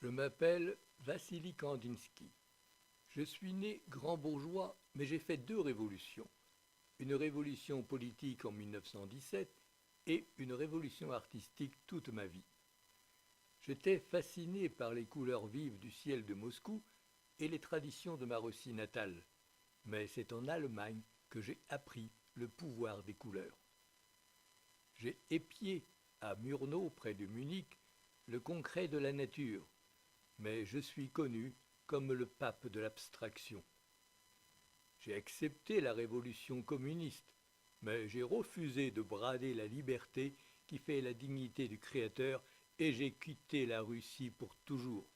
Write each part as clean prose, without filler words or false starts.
Je m'appelle Vassili Kandinsky. Je suis né grand bourgeois, mais j'ai fait deux révolutions. Une révolution politique en 1917 et une révolution artistique toute ma vie. J'étais fasciné par les couleurs vives du ciel de Moscou et les traditions de ma Russie natale. Mais c'est en Allemagne que j'ai appris le pouvoir des couleurs. J'ai épié à Murnau, près de Munich, le concret de la nature, mais je suis connu comme le pape de l'abstraction. J'ai accepté la révolution communiste, mais j'ai refusé de brader la liberté qui fait la dignité du Créateur et j'ai quitté la Russie pour toujours.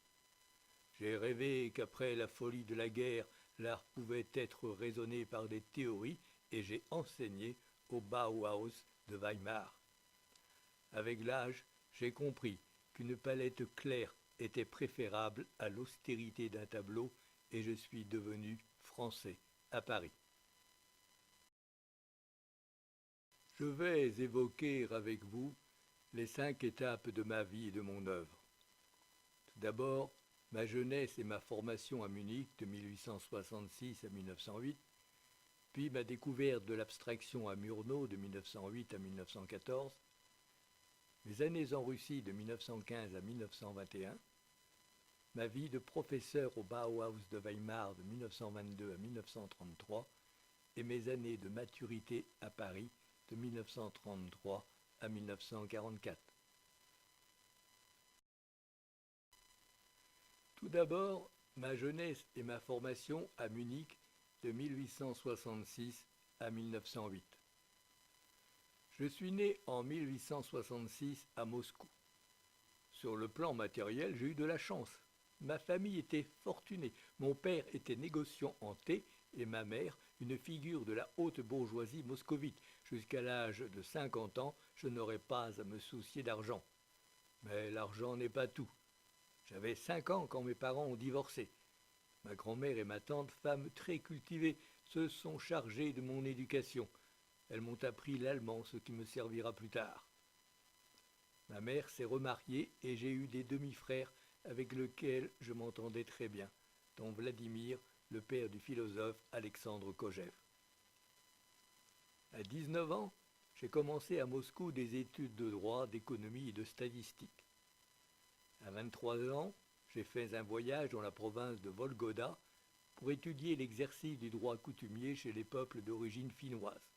J'ai rêvé qu'après la folie de la guerre, l'art pouvait être raisonné par des théories et j'ai enseigné au Bauhaus de Weimar. Avec l'âge, j'ai compris qu'une palette claire était préférable à l'austérité d'un tableau et je suis devenu français à Paris. Je vais évoquer avec vous les 5 étapes de ma vie et de mon œuvre. Tout d'abord, ma jeunesse et ma formation à Munich de 1866 à 1908, puis ma découverte de l'abstraction à Murnau de 1908 à 1914, mes années en Russie de 1915 à 1921, ma vie de professeur au Bauhaus de Weimar de 1922 à 1933 et mes années de maturité à Paris de 1933 à 1944. Tout d'abord, ma jeunesse et ma formation à Munich de 1866 à 1908. Je suis né en 1866 à Moscou. Sur le plan matériel, j'ai eu de la chance. Ma famille était fortunée. Mon père était négociant en thé et ma mère une figure de la haute bourgeoisie moscovite. Jusqu'à l'âge de 50 ans, je n'aurais pas à me soucier d'argent. Mais l'argent n'est pas tout. J'avais 5 ans quand mes parents ont divorcé. Ma grand-mère et ma tante, femmes très cultivées, se sont chargées de mon éducation. Elles m'ont appris l'allemand, ce qui me servira plus tard. Ma mère s'est remariée et j'ai eu des demi-frères avec lesquels je m'entendais très bien, dont Vladimir, le père du philosophe Alexandre Kojève. À 19 ans, j'ai commencé à Moscou des études de droit, d'économie et de statistique. À 23 ans, j'ai fait un voyage dans la province de Volgoda pour étudier l'exercice du droit coutumier chez les peuples d'origine finnoise.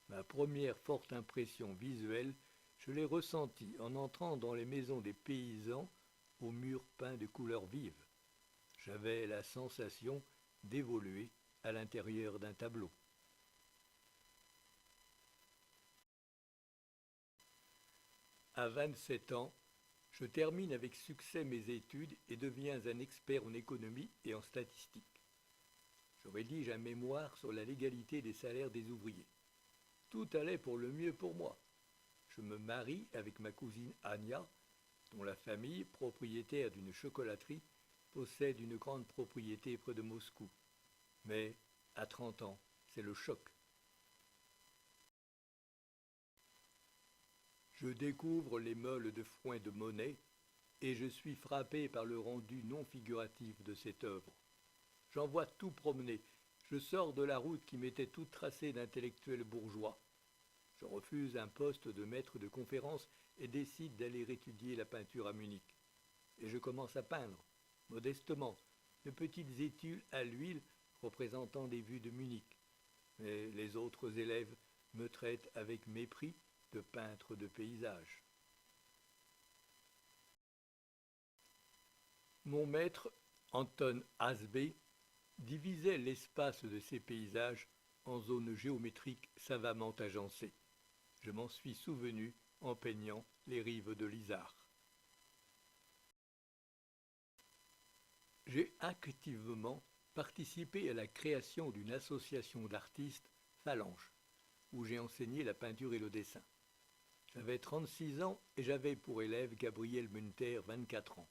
Ma première forte impression visuelle, je l'ai ressentie en entrant dans les maisons des paysans aux murs peints de couleurs vives. J'avais la sensation d'évoluer à l'intérieur d'un tableau. À 27 ans, je termine avec succès mes études et deviens un expert en économie et en statistique. Je rédige un mémoire sur la légalité des salaires des ouvriers. Tout allait pour le mieux pour moi. Je me marie avec ma cousine Anya, dont la famille, propriétaire d'une chocolaterie, possède une grande propriété près de Moscou. Mais, à 30 ans, c'est le choc. Je découvre les meules de foin de Monet et je suis frappé par le rendu non figuratif de cette œuvre. J'en vois tout promener. Je sors de la route qui m'était toute tracée d'intellectuels bourgeois. Je refuse un poste de maître de conférence et décide d'aller étudier la peinture à Munich. Et je commence à peindre, modestement, de petites études à l'huile représentant des vues de Munich. Mais les autres élèves me traitent avec mépris de peintre de paysage. Mon maître, Anton Asbé, divisait l'espace de ces paysages en zones géométriques savamment agencées. Je m'en suis souvenu en peignant les rives de l'Isard. J'ai activement participé à la création d'une association d'artistes, Phalange, où j'ai enseigné la peinture et le dessin. J'avais 36 ans et j'avais pour élève Gabriel Munter, 24 ans.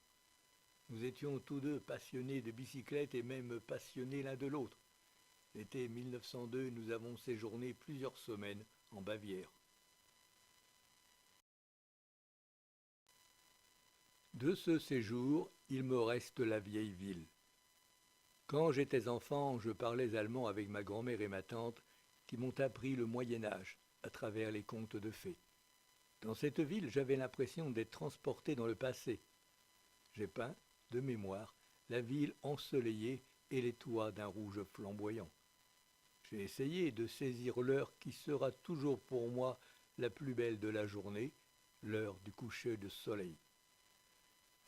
Nous étions tous deux passionnés de bicyclette et même passionnés l'un de l'autre. L'été 1902, nous avons séjourné plusieurs semaines en Bavière. De ce séjour, il me reste la vieille ville. Quand j'étais enfant, je parlais allemand avec ma grand-mère et ma tante qui m'ont appris le Moyen Âge à travers les contes de fées. Dans cette ville, j'avais l'impression d'être transporté dans le passé. J'ai peint, de mémoire, la ville ensoleillée et les toits d'un rouge flamboyant. J'ai essayé de saisir l'heure qui sera toujours pour moi la plus belle de la journée, l'heure du coucher de soleil.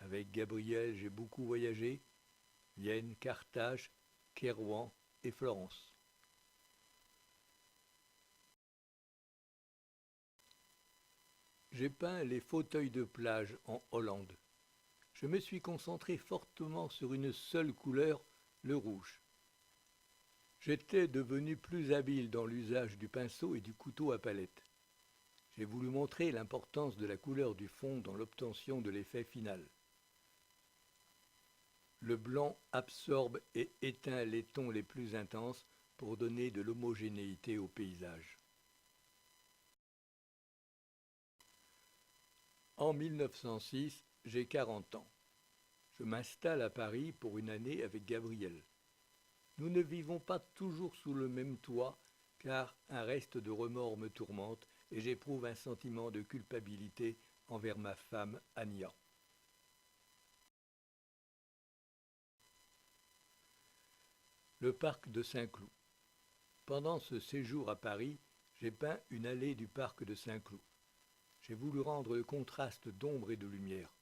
Avec Gabriel, j'ai beaucoup voyagé, Vienne, Carthage, Kairouan et Florence. J'ai peint les fauteuils de plage en Hollande. Je me suis concentré fortement sur une seule couleur, le rouge. J'étais devenu plus habile dans l'usage du pinceau et du couteau à palette. J'ai voulu montrer l'importance de la couleur du fond dans l'obtention de l'effet final. Le blanc absorbe et éteint les tons les plus intenses pour donner de l'homogénéité au paysage. En 1906, j'ai 40 ans. Je m'installe à Paris pour une année avec Gabriel. Nous ne vivons pas toujours sous le même toit, car un reste de remords me tourmente et j'éprouve un sentiment de culpabilité envers ma femme Ania. Le parc de Saint-Cloud. Pendant ce séjour à Paris, j'ai peint une allée du parc de Saint-Cloud. J'ai voulu rendre le contraste d'ombre et de lumière.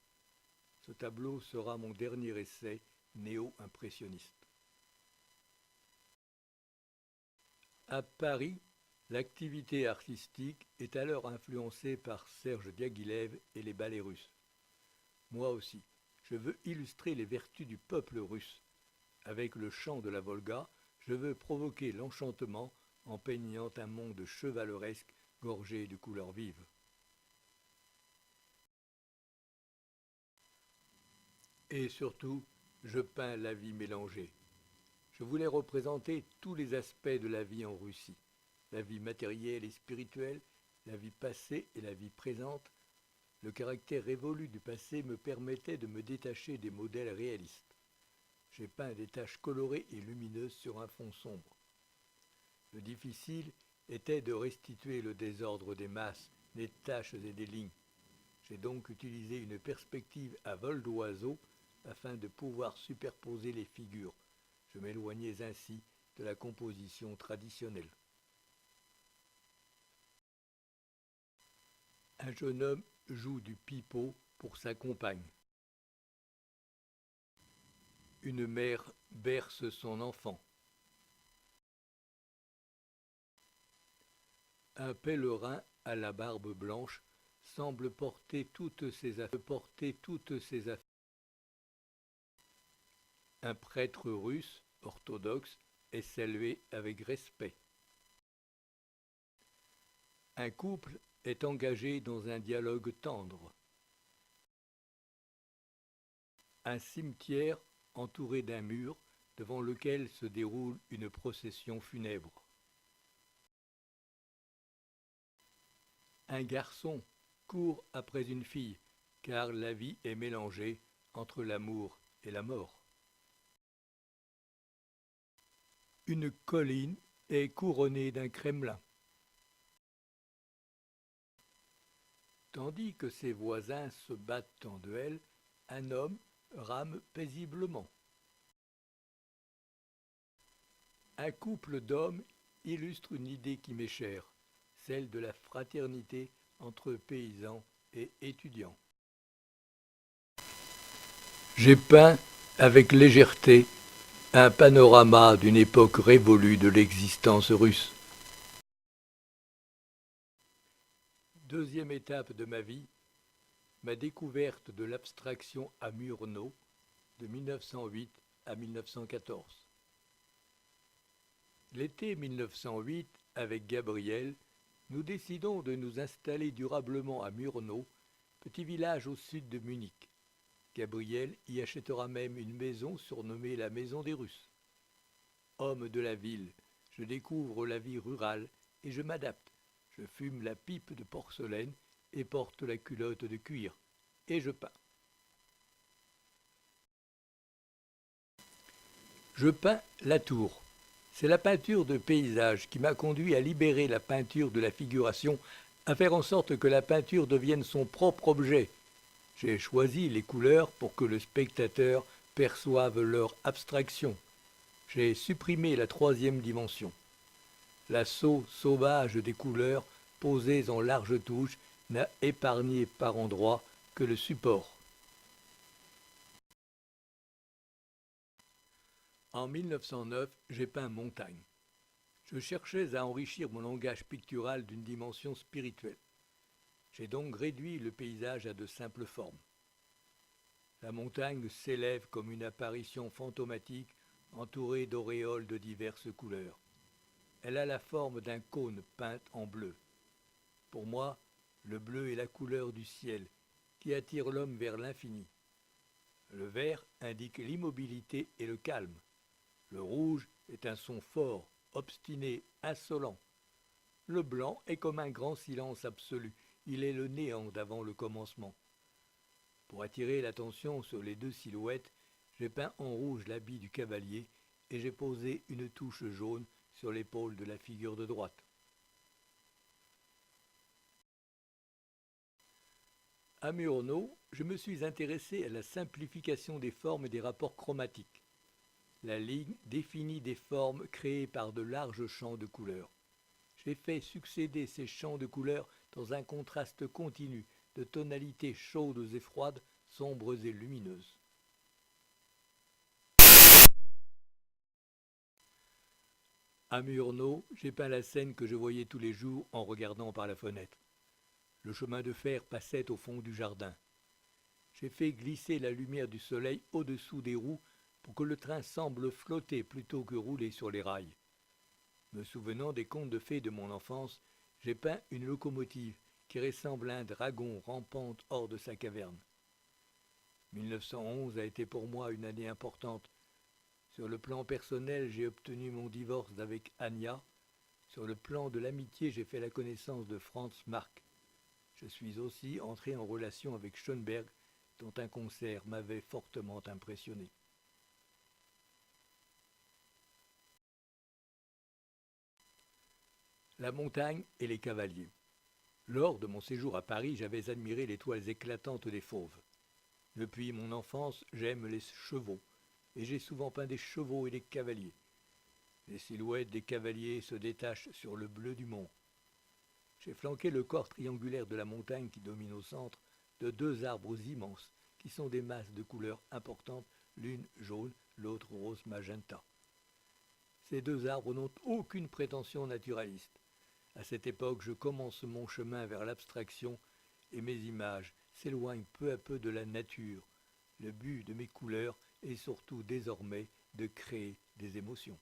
Ce tableau sera mon dernier essai néo-impressionniste. À Paris, l'activité artistique est alors influencée par Serge Diaghilev et les ballets russes. Moi aussi, je veux illustrer les vertus du peuple russe. Avec le chant de la Volga, je veux provoquer l'enchantement en peignant un monde chevaleresque gorgé de couleurs vives. Et surtout, je peins la vie mélangée. Je voulais représenter tous les aspects de la vie en Russie. La vie matérielle et spirituelle, la vie passée et la vie présente. Le caractère révolu du passé me permettait de me détacher des modèles réalistes. J'ai peint des taches colorées et lumineuses sur un fond sombre. Le difficile était de restituer le désordre des masses, des taches et des lignes. J'ai donc utilisé une perspective à vol d'oiseau afin de pouvoir superposer les figures. Je m'éloignais ainsi de la composition traditionnelle. Un jeune homme joue du pipeau pour sa compagne. Une mère berce son enfant. Un pèlerin à la barbe blanche semble porter toutes ses affaires. Un prêtre russe, orthodoxe, est salué avec respect. Un couple est engagé dans un dialogue tendre. Un cimetière entouré d'un mur devant lequel se déroule une procession funèbre. Un garçon court après une fille, car la vie est mélangée entre l'amour et la mort. Une colline est couronnée d'un Kremlin. Tandis que ses voisins se battent en duel, un homme rame paisiblement. Un couple d'hommes illustre une idée qui m'est chère, celle de la fraternité entre paysans et étudiants. J'ai peint avec légèreté un panorama d'une époque révolue de l'existence russe. Deuxième étape de ma vie, ma découverte de l'abstraction à Murnau de 1908 à 1914. L'été 1908, avec Gabriel, nous décidons de nous installer durablement à Murnau, petit village au sud de Munich. Gabriel y achètera même une maison surnommée la Maison des Russes. Homme de la ville, je découvre la vie rurale et je m'adapte. Je fume la pipe de porcelaine et porte la culotte de cuir. Et je peins. Je peins la tour. C'est la peinture de paysage qui m'a conduit à libérer la peinture de la figuration, à faire en sorte que la peinture devienne son propre objet. J'ai choisi les couleurs pour que le spectateur perçoive leur abstraction. J'ai supprimé la troisième dimension. L'assaut sauvage des couleurs posées en larges touches n'a épargné par endroits que le support. En 1909, j'ai peint Montagne. Je cherchais à enrichir mon langage pictural d'une dimension spirituelle. J'ai donc réduit le paysage à de simples formes. La montagne s'élève comme une apparition fantomatique entourée d'auréoles de diverses couleurs. Elle a la forme d'un cône peint en bleu. Pour moi, le bleu est la couleur du ciel qui attire l'homme vers l'infini. Le vert indique l'immobilité et le calme. Le rouge est un son fort, obstiné, insolent. Le blanc est comme un grand silence absolu. Il est le néant d'avant le commencement. Pour attirer l'attention sur les deux silhouettes, j'ai peint en rouge l'habit du cavalier et j'ai posé une touche jaune sur l'épaule de la figure de droite. À Murnau, je me suis intéressé à la simplification des formes et des rapports chromatiques. La ligne définit des formes créées par de larges champs de couleurs. J'ai fait succéder ces champs de couleurs dans un contraste continu de tonalités chaudes et froides, sombres et lumineuses. À Murnau, j'ai peint la scène que je voyais tous les jours en regardant par la fenêtre. Le chemin de fer passait au fond du jardin. J'ai fait glisser la lumière du soleil au-dessous des roues pour que le train semble flotter plutôt que rouler sur les rails. Me souvenant des contes de fées de mon enfance, j'ai peint une locomotive qui ressemble à un dragon rampant hors de sa caverne. 1911 a été pour moi une année importante. Sur le plan personnel, j'ai obtenu mon divorce d'avec Anya. Sur le plan de l'amitié, j'ai fait la connaissance de Franz Marc. Je suis aussi entré en relation avec Schoenberg, dont un concert m'avait fortement impressionné. La montagne et les cavaliers. Lors de mon séjour à Paris, j'avais admiré les toiles éclatantes des fauves. Depuis mon enfance, j'aime les chevaux, et j'ai souvent peint des chevaux et des cavaliers. Les silhouettes des cavaliers se détachent sur le bleu du mont. J'ai flanqué le corps triangulaire de la montagne qui domine au centre de deux arbres immenses, qui sont des masses de couleurs importantes, l'une jaune, l'autre rose magenta. Ces deux arbres n'ont aucune prétention naturaliste. À cette époque, je commence mon chemin vers l'abstraction et mes images s'éloignent peu à peu de la nature. Le but de mes couleurs est surtout désormais de créer des émotions.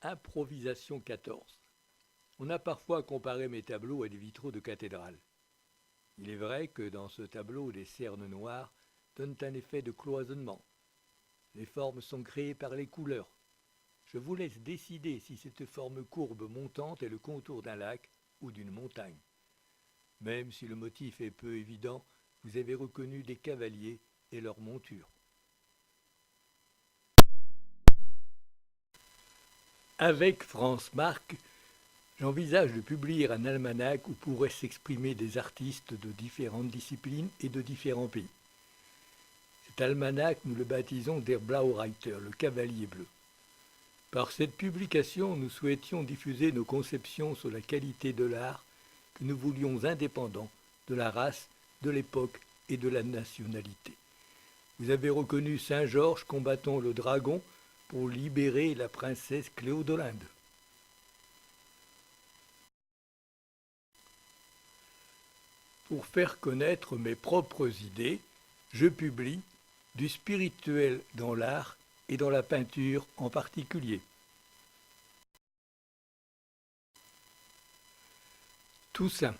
Improvisation 14. On a parfois comparé mes tableaux à des vitraux de cathédrale. Il est vrai que dans ce tableau, les cernes noires donnent un effet de cloisonnement. Les formes sont créées par les couleurs. Je vous laisse décider si cette forme courbe montante est le contour d'un lac ou d'une montagne. Même si le motif est peu évident, vous avez reconnu des cavaliers et leurs montures. Avec Franz Marc, j'envisage de publier un almanach où pourraient s'exprimer des artistes de différentes disciplines et de différents pays. Cet almanach, nous le baptisons Der Blaureiter, le cavalier bleu. Par cette publication, nous souhaitions diffuser nos conceptions sur la qualité de l'art que nous voulions indépendant de la race, de l'époque et de la nationalité. Vous avez reconnu Saint-Georges combattant le dragon pour libérer la princesse Cléodolinde. Pour faire connaître mes propres idées, je publie du spirituel dans l'art et dans la peinture en particulier. Toussaint.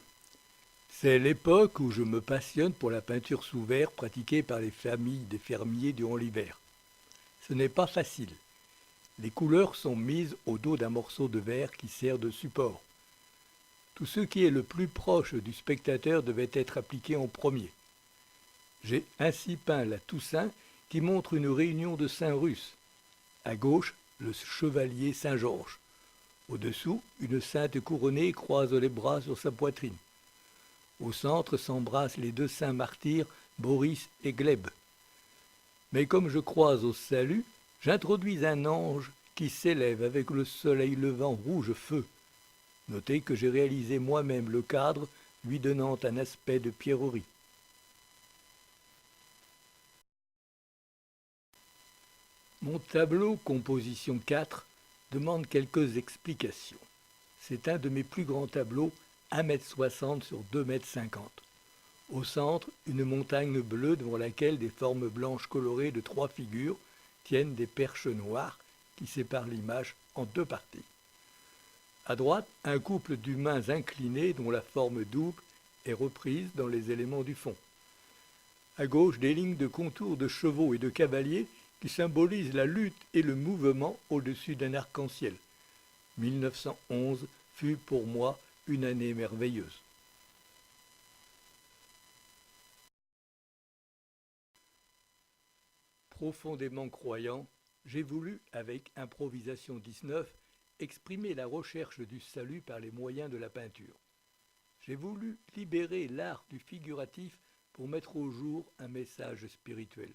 C'est l'époque où je me passionne pour la peinture sous verre pratiquée par les familles des fermiers durant l'hiver. Ce n'est pas facile. Les couleurs sont mises au dos d'un morceau de verre qui sert de support. Tout ce qui est le plus proche du spectateur devait être appliqué en premier. J'ai ainsi peint la Toussaint qui montre une réunion de saints russes. À gauche, le chevalier Saint-Georges. Au-dessous, une sainte couronnée croise les bras sur sa poitrine. Au centre s'embrassent les deux saints martyrs, Boris et Gleb. Mais comme je croise au salut, j'introduis un ange qui s'élève avec le soleil levant rouge feu. Notez que j'ai réalisé moi-même le cadre, lui donnant un aspect de pierrerie. Mon tableau composition 4 demande quelques explications. C'est un de mes plus grands tableaux, 1,60 m sur 2,50 m. Au centre, une montagne bleue devant laquelle des formes blanches colorées de 3 figures tiennent des perches noires qui séparent l'image en 2 parties. À droite, un couple d'humains inclinés dont la forme double est reprise dans les éléments du fond. À gauche, des lignes de contours de chevaux et de cavaliers qui symbolisent la lutte et le mouvement au-dessus d'un arc-en-ciel. 1911 fut pour moi une année merveilleuse. Profondément croyant, j'ai voulu, avec Improvisation 19, exprimer la recherche du salut par les moyens de la peinture. J'ai voulu libérer l'art du figuratif pour mettre au jour un message spirituel.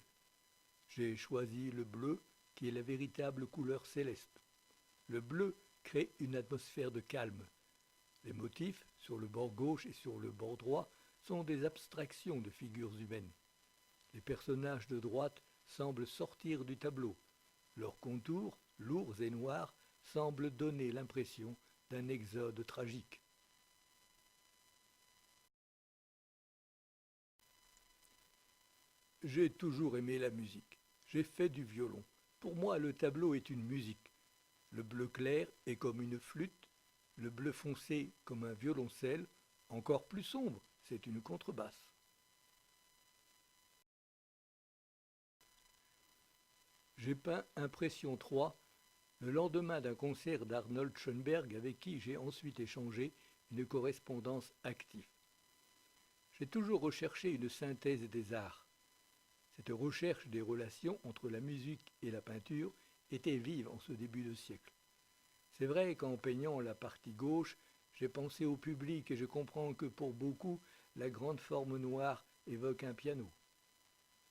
J'ai choisi le bleu, qui est la véritable couleur céleste. Le bleu crée une atmosphère de calme. Les motifs, sur le bord gauche et sur le bord droit, sont des abstractions de figures humaines. Les personnages de droite semblent sortir du tableau. Leurs contours, lourds et noirs, semblent donner l'impression d'un exode tragique. J'ai toujours aimé la musique. J'ai fait du violon. Pour moi, le tableau est une musique. Le bleu clair est comme une flûte, le bleu foncé comme un violoncelle, encore plus sombre, c'est une contrebasse. J'ai peint Impression 3 le lendemain d'un concert d'Arnold Schoenberg avec qui j'ai ensuite échangé une correspondance active. J'ai toujours recherché une synthèse des arts. Cette recherche des relations entre la musique et la peinture était vive en ce début de siècle. C'est vrai qu'en peignant la partie gauche, j'ai pensé au public et je comprends que pour beaucoup, la grande forme noire évoque un piano.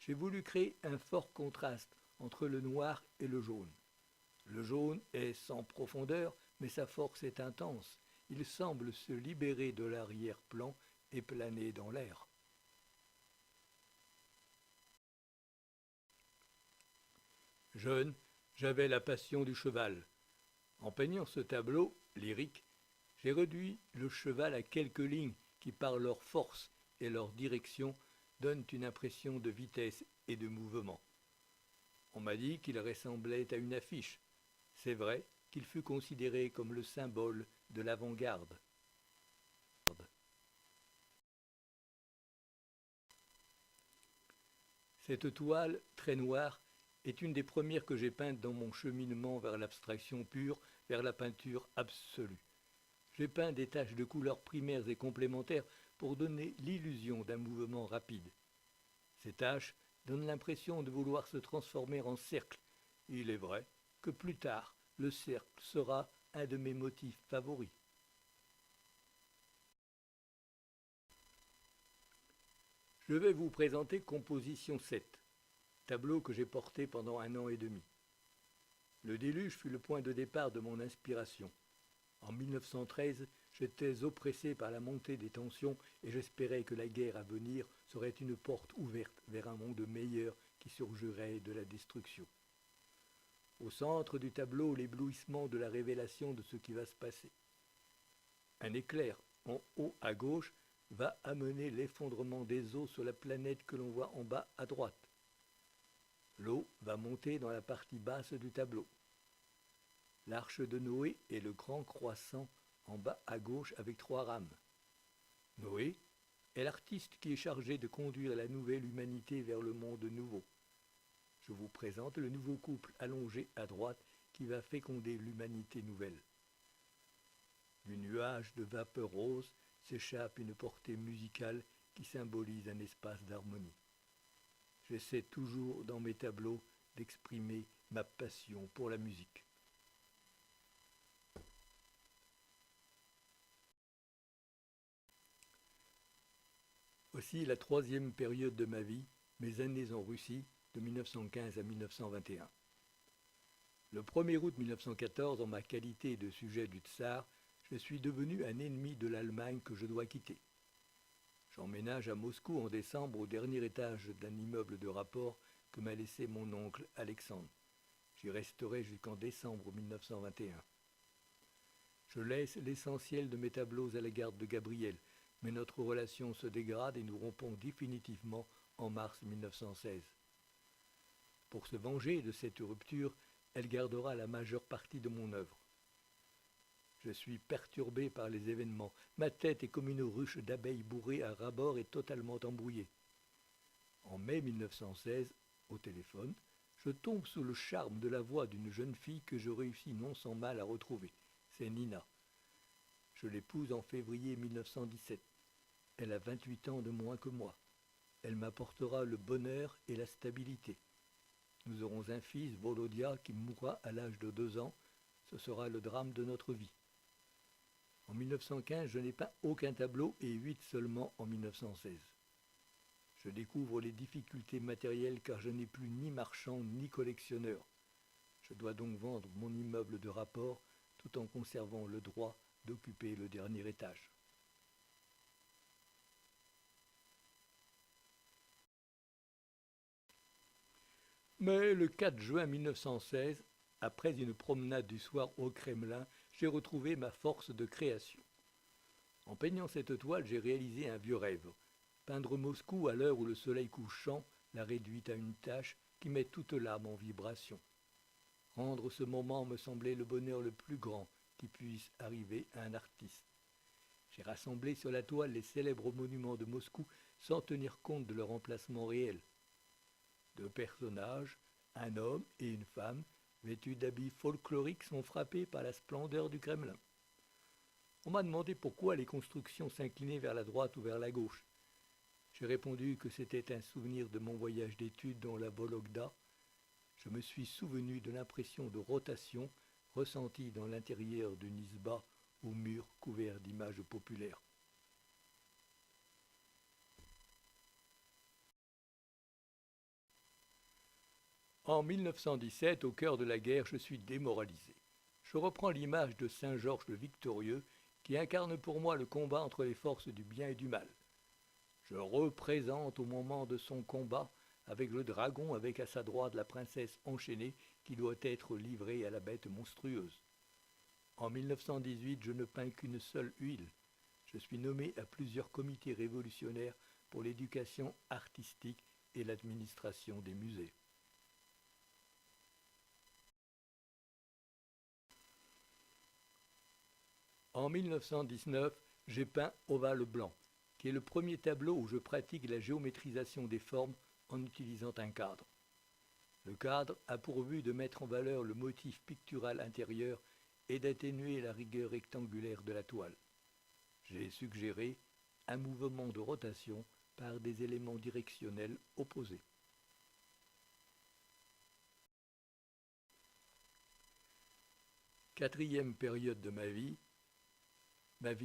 J'ai voulu créer un fort contraste entre le noir et le jaune. Le jaune est sans profondeur, mais sa force est intense. Il semble se libérer de l'arrière-plan et planer dans l'air. Jeune, j'avais la passion du cheval. En peignant ce tableau, lyrique, j'ai réduit le cheval à quelques lignes qui, par leur force et leur direction, donnent une impression de vitesse et de mouvement. On m'a dit qu'il ressemblait à une affiche. C'est vrai qu'il fut considéré comme le symbole de l'avant-garde. Cette toile, très noire, est une des premières que j'ai peintes dans mon cheminement vers l'abstraction pure, vers la peinture absolue. J'ai peint des taches de couleurs primaires et complémentaires pour donner l'illusion d'un mouvement rapide. Ces taches donnent l'impression de vouloir se transformer en cercle. Il est vrai que plus tard, le cercle sera un de mes motifs favoris. Je vais vous présenter Composition 7, tableau que j'ai porté pendant 1 an et demi. Le déluge fut le point de départ de mon inspiration. En 1913, j'étais oppressé par la montée des tensions et j'espérais que la guerre à venir serait une porte ouverte vers un monde meilleur qui surgirait de la destruction. Au centre du tableau, l'éblouissement de la révélation de ce qui va se passer. Un éclair en haut à gauche va amener l'effondrement des eaux sur la planète que l'on voit en bas à droite. L'eau va monter dans la partie basse du tableau. L'arche de Noé est le grand croissant en bas à gauche avec 3 rames. Noé est l'artiste qui est chargé de conduire la nouvelle humanité vers le monde nouveau. Je vous présente le nouveau couple allongé à droite qui va féconder l'humanité nouvelle. Du nuage de vapeur rose s'échappe une portée musicale qui symbolise un espace d'harmonie. J'essaie toujours dans mes tableaux d'exprimer ma passion pour la musique. Voici la troisième période de ma vie, mes années en Russie, de 1915 à 1921. Le 1er août 1914, en ma qualité de sujet du tsar, je suis devenu un ennemi de l'Allemagne que je dois quitter. J'emménage à Moscou en décembre au dernier étage d'un immeuble de rapport que m'a laissé mon oncle Alexandre. J'y resterai jusqu'en décembre 1921. Je laisse l'essentiel de mes tableaux à la garde de Gabriel, mais notre relation se dégrade et nous rompons définitivement en mars 1916. Pour se venger de cette rupture, elle gardera la majeure partie de mon œuvre. Je suis perturbé par les événements. Ma tête est comme une ruche d'abeilles bourrée à ras-bord et totalement embrouillée. En mai 1916, au téléphone, je tombe sous le charme de la voix d'une jeune fille que je réussis non sans mal à retrouver. C'est Nina. Je l'épouse en février 1917. Elle a 28 ans de moins que moi. Elle m'apportera le bonheur et la stabilité. Nous aurons un fils, Volodia, qui mourra à l'âge de 2 ans. Ce sera le drame de notre vie. En 1915, je n'ai peint aucun tableau et 8 seulement en 1916. Je découvre les difficultés matérielles car je n'ai plus ni marchand ni collectionneur. Je dois donc vendre mon immeuble de rapport tout en conservant le droit d'occuper le dernier étage. Mais le 4 juin 1916, après une promenade du soir au Kremlin, j'ai retrouvé ma force de création. En peignant cette toile, j'ai réalisé un vieux rêve. Peindre Moscou à l'heure où le soleil couchant l'a réduite à une tâche qui met toute l'âme en vibration. Rendre ce moment me semblait le bonheur le plus grand qui puisse arriver à un artiste. J'ai rassemblé sur la toile les célèbres monuments de Moscou sans tenir compte de leur emplacement réel. 2 personnages, un homme et une femme, vêtus d'habits folkloriques, sont frappés par la splendeur du Kremlin. On m'a demandé pourquoi les constructions s'inclinaient vers la droite ou vers la gauche. J'ai répondu que c'était un souvenir de mon voyage d'études dans la Vologda. Je me suis souvenu de l'impression de rotation ressentie dans l'intérieur d'une isba aux murs couverts d'images populaires. En 1917, au cœur de la guerre, je suis démoralisé. Je reprends l'image de Saint Georges le Victorieux qui incarne pour moi le combat entre les forces du bien et du mal. Je représente au moment de son combat avec le dragon avec à sa droite la princesse enchaînée qui doit être livrée à la bête monstrueuse. En 1918, je ne peins qu'une seule huile. Je suis nommé à plusieurs comités révolutionnaires pour l'éducation artistique et l'administration des musées. En 1919, j'ai peint Ovale blanc, qui est le premier tableau où je pratique la géométrisation des formes en utilisant un cadre. Le cadre a pour but de mettre en valeur le motif pictural intérieur et d'atténuer la rigueur rectangulaire de la toile. J'ai suggéré un mouvement de rotation par des éléments directionnels opposés. Quatrième période de ma vie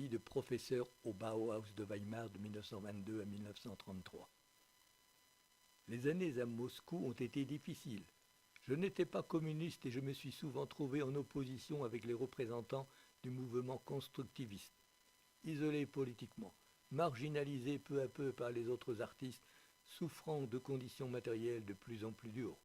de professeur au Bauhaus de Weimar de 1922 à 1933. Les années à Moscou ont été difficiles. Je n'étais pas communiste et je me suis souvent trouvé en opposition avec les représentants du mouvement constructiviste. Isolé politiquement, marginalisé peu à peu par les autres artistes, souffrant de conditions matérielles de plus en plus dures.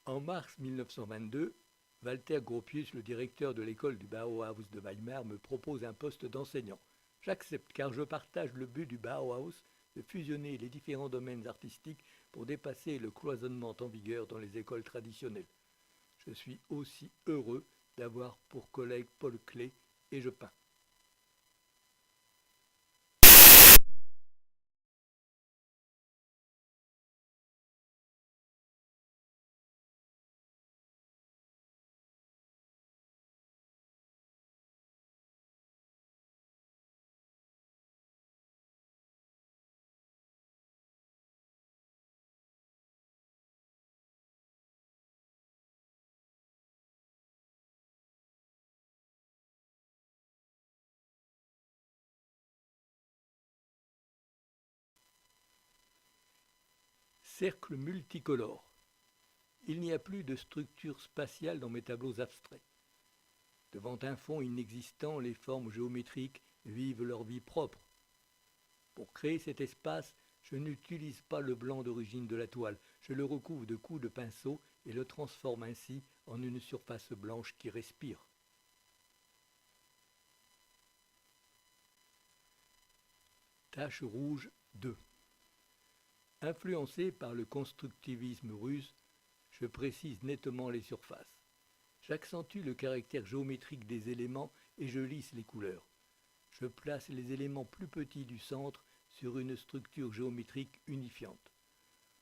En mars 1922, Walter Gropius, le directeur de l'école du Bauhaus de Weimar, me propose un poste d'enseignant. J'accepte car je partage le but du Bauhaus de fusionner les différents domaines artistiques pour dépasser le cloisonnement en vigueur dans les écoles traditionnelles. Je suis aussi heureux d'avoir pour collègue Paul Klee et je peins. Cercle multicolore. Il n'y a plus de structure spatiale dans mes tableaux abstraits. Devant un fond inexistant, les formes géométriques vivent leur vie propre. Pour créer cet espace, je n'utilise pas le blanc d'origine de la toile, je le recouvre de coups de pinceau et le transforme ainsi en une surface blanche qui respire. Tache rouge 2. Influencé par le constructivisme russe, je précise nettement les surfaces. J'accentue le caractère géométrique des éléments et je lisse les couleurs. Je place les éléments plus petits du centre sur une structure géométrique unifiante.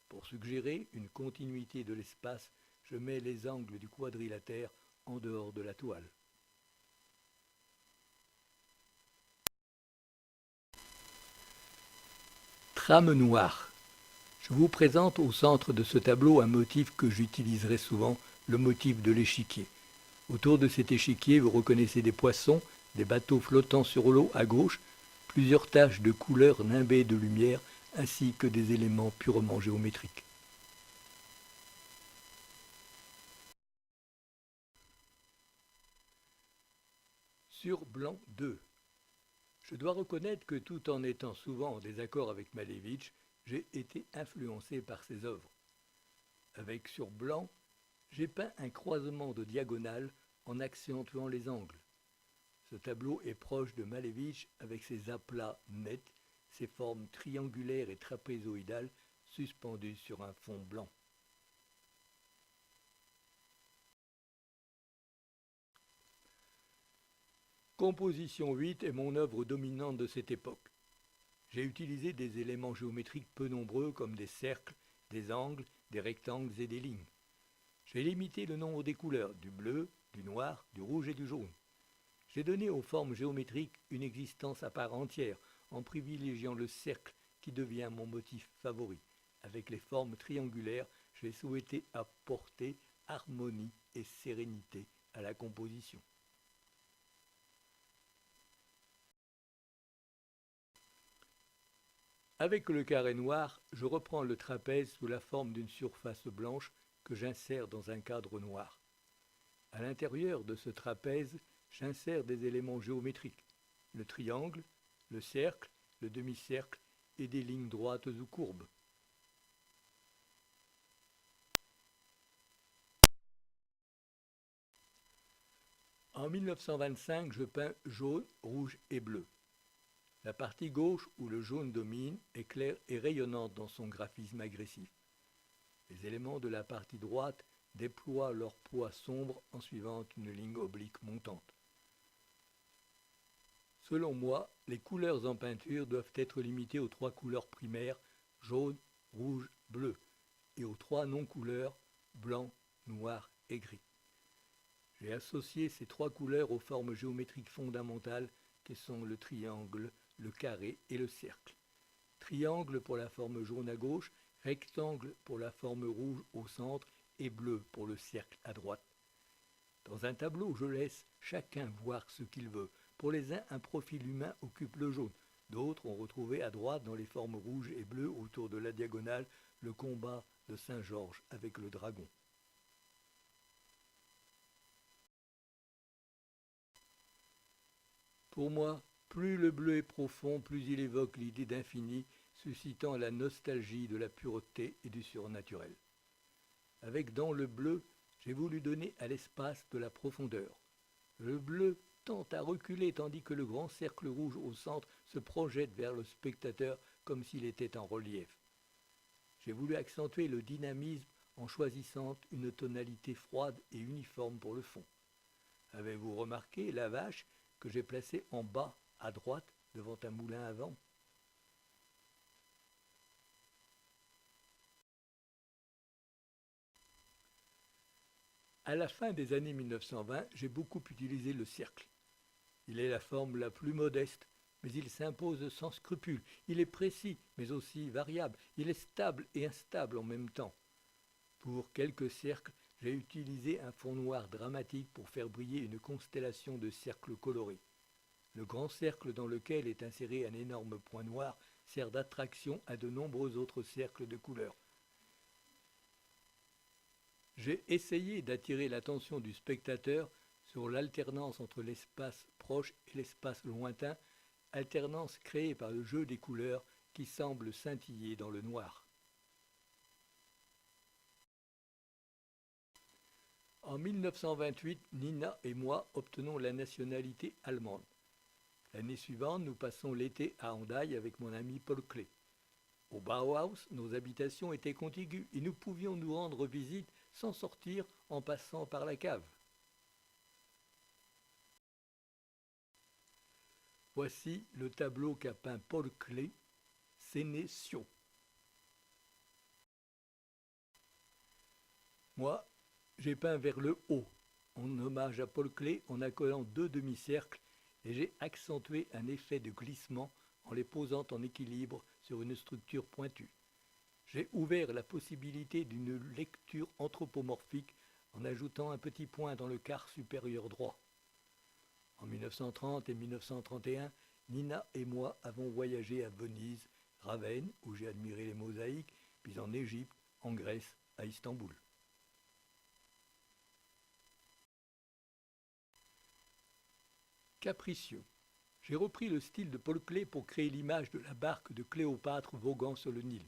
Pour suggérer une continuité de l'espace, je mets les angles du quadrilatère en dehors de la toile. Trame noire. Je vous présente au centre de ce tableau un motif que j'utiliserai souvent, le motif de l'échiquier. Autour de cet échiquier, vous reconnaissez des poissons, des bateaux flottant sur l'eau à gauche, plusieurs taches de couleurs nimbées de lumière, ainsi que des éléments purement géométriques. Sur blanc 2. Je dois reconnaître que tout en étant souvent en désaccord avec Malevich, j'ai été influencé par ses œuvres. Avec sur blanc, j'ai peint un croisement de diagonales en accentuant les angles. Ce tableau est proche de Malevich avec ses aplats nets, ses formes triangulaires et trapézoïdales suspendues sur un fond blanc. Composition 8 est mon œuvre dominante de cette époque. J'ai utilisé des éléments géométriques peu nombreux comme des cercles, des angles, des rectangles et des lignes. J'ai limité le nombre des couleurs, du bleu, du noir, du rouge et du jaune. J'ai donné aux formes géométriques une existence à part entière en privilégiant le cercle qui devient mon motif favori. Avec les formes triangulaires, j'ai souhaité apporter harmonie et sérénité à la composition. Avec le carré noir, je reprends le trapèze sous la forme d'une surface blanche que j'insère dans un cadre noir. À l'intérieur de ce trapèze, j'insère des éléments géométriques, le triangle, le cercle, le demi-cercle et des lignes droites ou courbes. En 1925, je peins jaune, rouge et bleu. La partie gauche, où le jaune domine, est claire et rayonnante dans son graphisme agressif. Les éléments de la partie droite déploient leur poids sombre en suivant une ligne oblique montante. Selon moi, les couleurs en peinture doivent être limitées aux 3 couleurs primaires, jaune, rouge, bleu, et aux 3 non-couleurs, blanc, noir et gris. J'ai associé ces 3 couleurs aux formes géométriques fondamentales que sont le triangle, le carré et le cercle. Triangle pour la forme jaune à gauche, rectangle pour la forme rouge au centre et bleu pour le cercle à droite. Dans un tableau, je laisse chacun voir ce qu'il veut. Pour les uns, un profil humain occupe le jaune. D'autres ont retrouvé à droite, dans les formes rouges et bleues autour de la diagonale, le combat de Saint-Georges avec le dragon. Pour moi, plus le bleu est profond, plus il évoque l'idée d'infini, suscitant la nostalgie de la pureté et du surnaturel. Avec dans le bleu, j'ai voulu donner à l'espace de la profondeur. Le bleu tend à reculer tandis que le grand cercle rouge au centre se projette vers le spectateur comme s'il était en relief. J'ai voulu accentuer le dynamisme en choisissant une tonalité froide et uniforme pour le fond. Avez-vous remarqué la vache que j'ai placée en bas à droite devant un moulin à vent? À la fin des années 1920, j'ai beaucoup utilisé le cercle. Il est la forme la plus modeste, mais il s'impose sans scrupule. Il est précis, mais aussi variable. Il est stable et instable en même temps. Pour quelques cercles, j'ai utilisé un fond noir dramatique pour faire briller une constellation de cercles colorés. Le grand cercle dans lequel est inséré un énorme point noir sert d'attraction à de nombreux autres cercles de couleurs. J'ai essayé d'attirer l'attention du spectateur sur l'alternance entre l'espace proche et l'espace lointain, alternance créée par le jeu des couleurs qui semble scintiller dans le noir. En 1928, Nina et moi obtenons la nationalité allemande. L'année suivante, nous passons l'été à Hendaye avec mon ami Paul Klee. Au Bauhaus, nos habitations étaient contiguës et nous pouvions nous rendre visite sans sortir en passant par la cave. Voici le tableau qu'a peint Paul Klee, Sénétion. Moi, j'ai peint vers le haut, en hommage à Paul Klee en accolant deux demi-cercles et j'ai accentué un effet de glissement en les posant en équilibre sur une structure pointue. J'ai ouvert la possibilité d'une lecture anthropomorphique en ajoutant un petit point dans le quart supérieur droit. En 1930 et 1931, Nina et moi avons voyagé à Venise, Ravenne, où j'ai admiré les mosaïques, puis en Égypte, en Grèce, à Istanbul. Capricieux. J'ai repris le style de Paul Klee pour créer l'image de la barque de Cléopâtre voguant sur le Nil.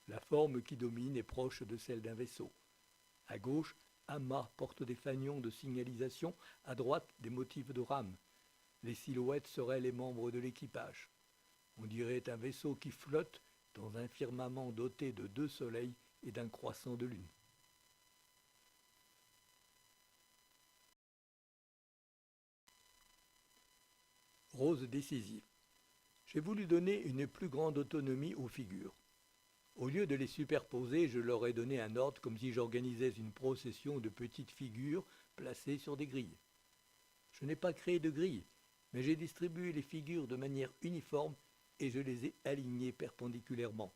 La forme qui domine est proche de celle d'un vaisseau. À gauche, amas porte des fanions de signalisation, à droite, des motifs de rames. Les silhouettes seraient les membres de l'équipage. On dirait un vaisseau qui flotte dans un firmament doté de deux soleils et d'un croissant de lune. Rose décisive. J'ai voulu donner une plus grande autonomie aux figures. Au lieu de les superposer, je leur ai donné un ordre comme si j'organisais une procession de petites figures placées sur des grilles. Je n'ai pas créé de grilles, mais j'ai distribué les figures de manière uniforme et je les ai alignées perpendiculairement.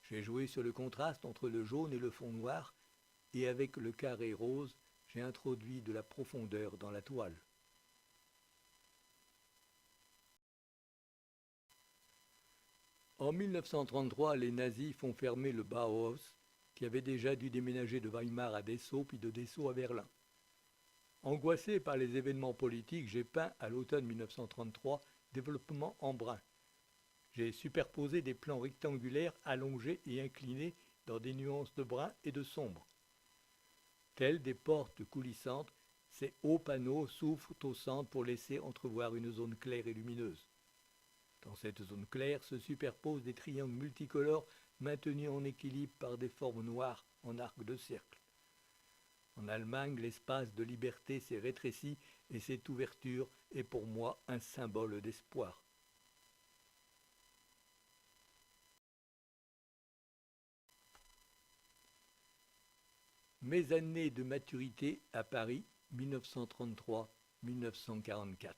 J'ai joué sur le contraste entre le jaune et le fond noir, et avec le carré rose, j'ai introduit de la profondeur dans la toile. En 1933, les nazis font fermer le Bauhaus, qui avait déjà dû déménager de Weimar à Dessau, puis de Dessau à Berlin. Angoissé par les événements politiques, j'ai peint à l'automne 1933 développement en brun. J'ai superposé des plans rectangulaires allongés et inclinés dans des nuances de brun et de sombre. Tels des portes coulissantes, ces hauts panneaux s'ouvrent au centre pour laisser entrevoir une zone claire et lumineuse. Dans cette zone claire se superposent des triangles multicolores maintenus en équilibre par des formes noires en arc de cercle. En Allemagne, l'espace de liberté s'est rétréci et cette ouverture est pour moi un symbole d'espoir. Mes années de maturité à Paris, 1933-1944.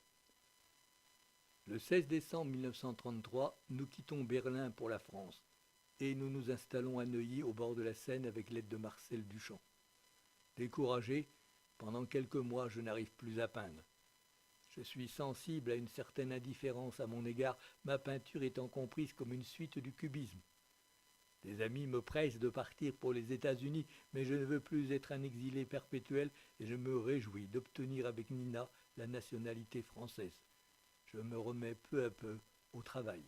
Le 16 décembre 1933, nous quittons Berlin pour la France et nous nous installons à Neuilly au bord de la Seine avec l'aide de Marcel Duchamp. Découragé, pendant quelques mois je n'arrive plus à peindre. Je suis sensible à une certaine indifférence à mon égard, ma peinture étant comprise comme une suite du cubisme. Des amis me pressent de partir pour les États-Unis, mais je ne veux plus être un exilé perpétuel et je me réjouis d'obtenir avec Nina la nationalité française. Je me remets peu à peu au travail.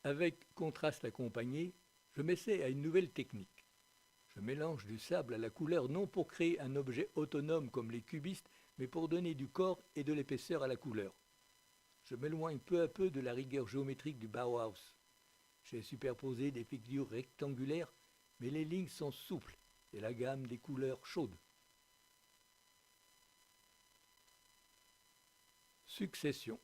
Avec contraste accompagné, je m'essaie à une nouvelle technique. Je mélange du sable à la couleur non pour créer un objet autonome comme les cubistes, mais pour donner du corps et de l'épaisseur à la couleur. Je m'éloigne peu à peu de la rigueur géométrique du Bauhaus. J'ai superposé des figures rectangulaires, mais les lignes sont souples et la gamme des couleurs chaudes. Succession.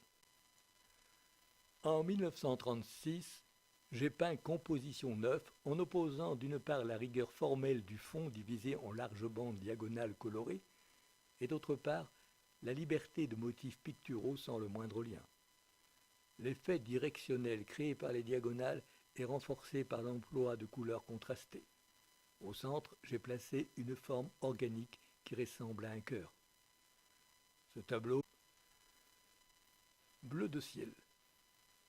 En 1936, j'ai peint Composition 9 en opposant d'une part la rigueur formelle du fond divisé en larges bandes diagonales colorées et d'autre part la liberté de motifs picturaux sans le moindre lien. L'effet directionnel créé par les diagonales est renforcé par l'emploi de couleurs contrastées. Au centre, j'ai placé une forme organique qui ressemble à un cœur. Ce tableau bleu de ciel.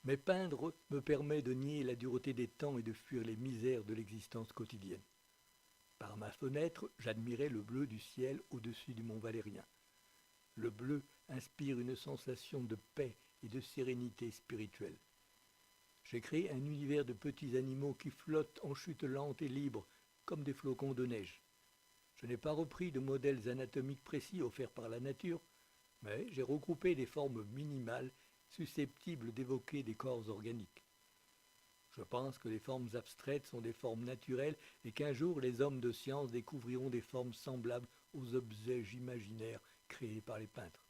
Mais peindre me permet de nier la dureté des temps et de fuir les misères de l'existence quotidienne. Par ma fenêtre, j'admirais le bleu du ciel au-dessus du mont Valérien. Le bleu inspire une sensation de paix et de sérénité spirituelle. J'ai créé un univers de petits animaux qui flottent en chute lente et libre, comme des flocons de neige. Je n'ai pas repris de modèles anatomiques précis offerts par la nature, mais j'ai regroupé des formes minimales susceptibles d'évoquer des corps organiques. Je pense que les formes abstraites sont des formes naturelles et qu'un jour les hommes de science découvriront des formes semblables aux objets imaginaires créés par les peintres.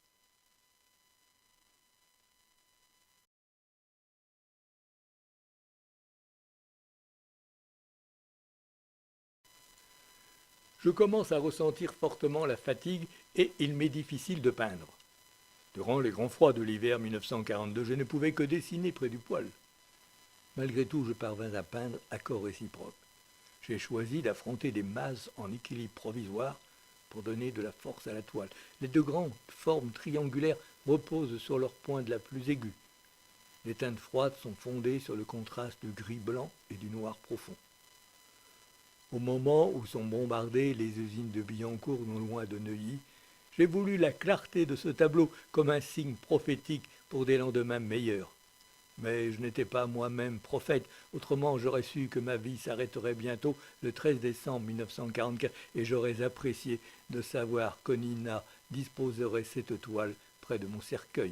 Je commence à ressentir fortement la fatigue et il m'est difficile de peindre. Durant les grands froids de l'hiver 1942, je ne pouvais que dessiner près du poêle. Malgré tout, je parvins à peindre à corps réciproque. J'ai choisi d'affronter des masses en équilibre provisoire pour donner de la force à la toile. Les deux grandes formes triangulaires reposent sur leur pointe la plus aiguë. Les teintes froides sont fondées sur le contraste du gris-blanc et du noir profond. Au moment où sont bombardées les usines de Billancourt non loin de Neuilly, j'ai voulu la clarté de ce tableau comme un signe prophétique pour des lendemains meilleurs. Mais je n'étais pas moi-même prophète, autrement j'aurais su que ma vie s'arrêterait bientôt le 13 décembre 1944 et j'aurais apprécié de savoir qu'Onina disposerait cette toile près de mon cercueil.